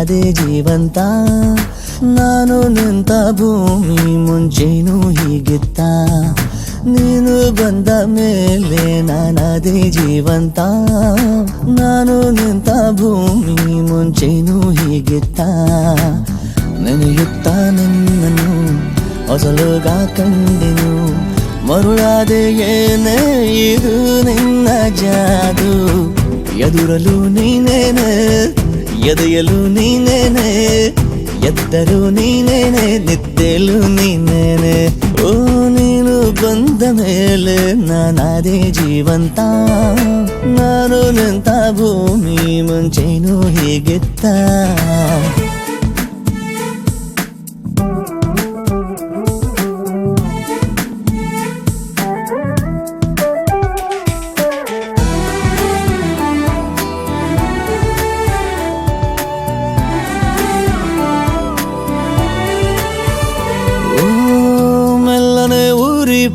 ನಾನಾದೆ ಜೀವಂತ ನಾನು ನಿಂತ ಭೂಮಿ ಮುಂಚೆನೂ ಹೀಗಿತ್ತ ನೀನು ಬಂದ ಮೇಲೆ ನಾನಾದೆ ಜೀವಂತ ನಾನು ನಿಂತ ಭೂಮಿ ಮುಂಚೆನೂ ಹೀಗಿತ್ತ ನೆನೆಯುತ್ತ ನಿನ್ನನ್ನು ಹೊಸಲುಗ ಕಂಡೆನು ಮರುಳಾದೆ ಏನೇ ಇದು ನಿನ್ನ ಜಾದು ಎದುರಲು ನೀನೇನೆ ಎದೆಯಲು ನೀನೇನೆ ಎದ್ದರು ನೀನೇನೆ ನಿದ್ದೆಲು ನೀನೇನೆ ಓ ನೀನು ಬಂದ ಮೇಲೆ ನಾನಾದೆ ಜೀವಂತ ನಾನು ನಿಂತ ಭೂಮಿ ಮುಂಚೆನೂ ಹೀಗಿತ್ತ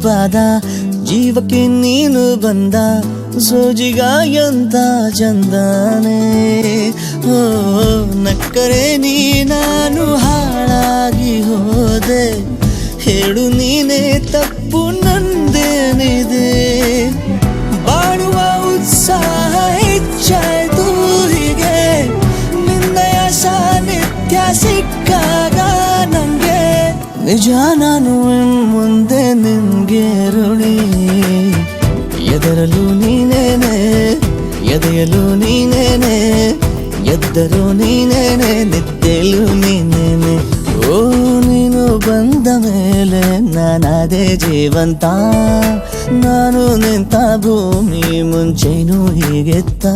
ಪಾದ ಜೀವಕ್ಕೆ ನೀನು ಬಂದ ಸೋಜಿಗ ಎಂತ ಚಂದನೆ ಓ ನಕ್ಕರೆ ನೀ ನಾನು ಹಾಳಾಗಿ ಹೋದೆ ಹೇಳು ನೀನೇ ತಪ್ಪು ನಂದೇನಿದೆ ಬಾಳುವ ಉತ್ಸಾಹ ಹೆಚ್ಚಾಯ್ತು ಹೀಗೆ ನಿನ್ನಯ ಸಾನ್ನಿಧ್ಯ ಸಿಕ್ಕಾಗ ನಂಗೆ ನಿಜ ನಾನು ಮುಂದೆ ನಿನ್ಗೆ ಋಣಿ ಎದರಲು ನೀನೇನೆ ಎದೆಯಲು ನೀನೇನೆ ಎದ್ದರು ನೀನೇನೆ ನಿದ್ದೆಲು ನೀನೇನೆ ಓ ನೀನು ಬಂದ ಮೇಲೆ ನಾನಾದೆ ಜೀವಂತ ನಾನು ನಿಂತ ಭೂಮಿ ಮುಂಚೆನೂ ಹೀಗೆತ್ತ